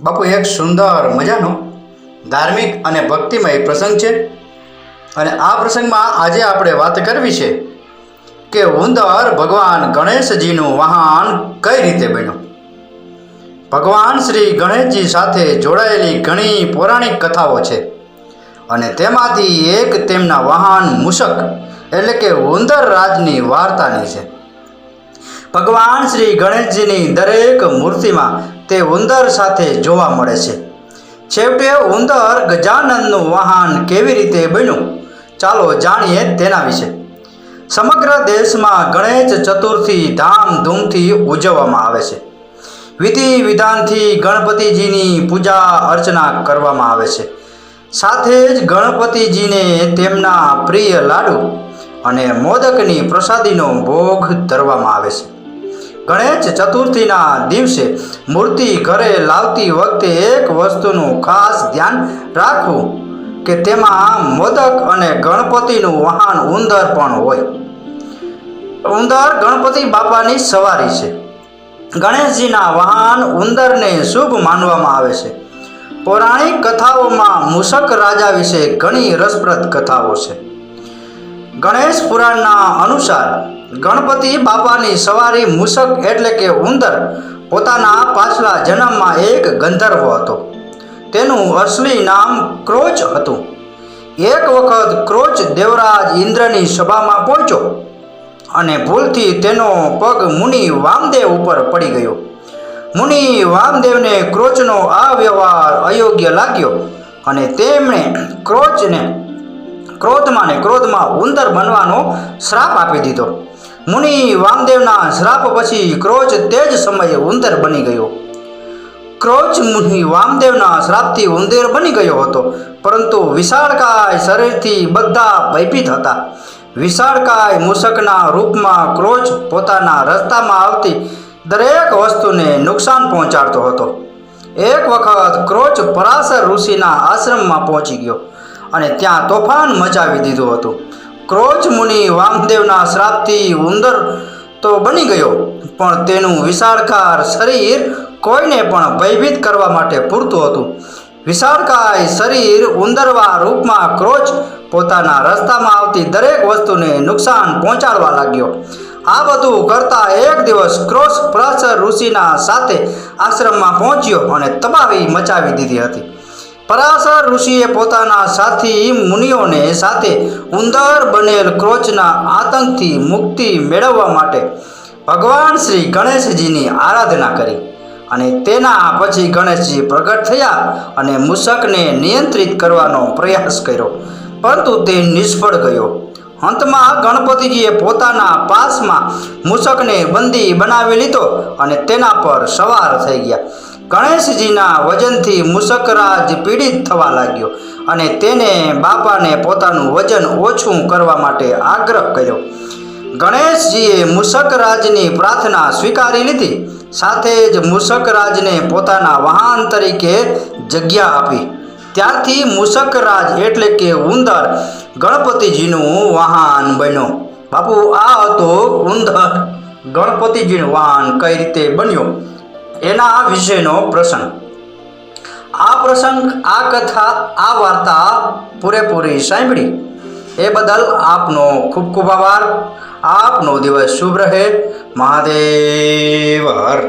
બાપુ એક સુંદર મજાનો ધાર્મિક અને ભક્તિમય પ્રસંગ છે અને આ પ્રસંગમાં આજે આપણે વાત કરવી છે કે ઉંદર ભગવાન ગણેશજીનું વાહન કઈ રીતે બન્યું। ભગવાન શ્રી ગણેશજી સાથે જોડાયેલી ઘણી પૌરાણિક કથાઓ છે અને તેમાંથી એક તેમના વાહન મૂષક એટલે કે ઉંદર રાજની વાર્તાની છે। ભગવાન શ્રી ગણેશજીની દરેક મૂર્તિમાં તે ઉંદર સાથે જોવા મળે છે। છેવટે ઉંદર ગજાનનનું વાહન કેવી રીતે બન્યું ચાલો જાણીએ તેના વિશે। સમગ્ર દેશમાં ગણેશ ચતુર્થી ધામધૂમથી ઉજવવામાં આવે છે। વિધિ વિધાનથી ગણપતિજીની પૂજા અર્ચના કરવામાં આવે છે। સાથે જ ગણપતિજીને તેમના પ્રિય લાડુ અને મોદકની પ્રસાદીનો ભોગ ધરવામાં આવે છે। ગણેશ ચતુર્થીના દિવસે મૂર્તિ ઘરે લાવતી વખતે એક વસ્તુનું ખાસ ધ્યાન રાખવું કે તેમાં મોદક અને ગણપતિનું વાહન ઉંદર પણ હોય। ઉંદર ગણપતિ બાપાની સવારી છે। ગણેશજીના વાહન ઉંદરને શુભ માનવામાં આવે છે। પૌરાણિક કથાઓમાં મૂષક રાજા વિશે ઘણી રસપ્રદ કથાઓ છે। ગણેશ પુરાણના અનુસાર ગણપતિ બાપાની સવારી મૂષક એટલે કે ઉંદર પોતાના પાછલા જન્મમાં એક ગંધર્વ હતો। તેનું અસલી નામ ક્રોચ હતું। એક વખત ક્રોચ દેવરાજ ઇન્દ્રની સભામાં પહોંચ્યો અને ભૂલથી તેનો પગ મુનિ વામદેવ ઉપર પડી ગયો। મુનિ વામદેવને ક્રોચનો આ વ્યવહાર અયોગ્ય લાગ્યો અને તેમણે ક્રોધમાં ઉંદર બનવાનો શ્રાપ આપી દીધો। મુનિ વામદેવના શ્રાપ પછી ક્રોચ તે જ સમયે ઉંદર બની ગયો। ક્રોચ મુનિ વામદેવના શ્રાપથી ઉંદર બની ગયો હતો, પરંતુ વિશાળકાય શરીરથી બધા ભયભીત હતા। વિશાળકાય મૂષકના રૂપમાં ક્રોચ પોતાના રસ્તામાં આવતી દરેક વસ્તુને નુકસાન પહોંચાડતો હતો। એક વખત ક્રોચ પરાશર ઋષિના આશ્રમમાં પહોંચી ગયો અને ત્યાં તોફાન મચાવી દીધું હતું। ક્રોચ મુનિ વામદેવના શ્રાપથી ઉંદર તો બની ગયો, પણ તેનું વિશાળકાર શરીર કોઈને પણ ભયભીત કરવા માટે પૂરતું હતું। વિશાળકાય શરીર ઉંદરવા રૂપમાં ક્રોચ પોતાના રસ્તામાં આવતી દરેક વસ્તુને નુકસાન પહોંચાડવા લાગ્યો। આ બધું કરતા એક દિવસ ક્રોચ પરાશર ઋષિના સાથે આશ્રમમાં પહોંચ્યો અને તબાહી મચાવી દીધી હતી। પરાશર ઋષિએ પોતાના સાથી મુનિઓને સાથે ઉંદર બનેલ ક્રોચના આતંકથી મુક્તિ મેળવવા માટે ભગવાન શ્રી ગણેશજીની આરાધના કરી અને તેના પછી ગણેશજી પ્રગટ થયા અને મૂષકને નિયંત્રિત કરવાનો પ્રયાસ કર્યો, પરંતુ તે નિષ્ફળ ગયો। અંતમાં ગણપતિજીએ પોતાના પાસમાં મૂષકને બંદી બનાવી લીધો અને તેના પર સવાર થઈ ગયા। ગણેશજીના વજનથી મૂષકરાજ પીડિત થવા લાગ્યો અને તેને બાપાને પોતાનું વજન ઓછું કરવા માટે આગ્રહ કર્યો। ગણેશજીએ મૂષકરાજની પ્રાર્થના સ્વીકારી લીધી, સાથે જ મૂષકરાજને પોતાના વાહન તરીકે જગ્યા આપી। ત્યારથી મૂષકરાજ એટલે કે ઉંદર ગણપતિજીનું વાહન બન્યો। બાપુ આ હતો ઉંદર ગણપતિજીનું વાહન કઈ રીતે બન્યો એના વિશેનો પ્રસંગ। આ કથા આ વાર્તા પૂરેપૂરી સાંભળી એ બદલ આપનો ખૂબ ખૂબ આભાર। આપનો દિવસ શુભ રહે। મહાદેવ હર।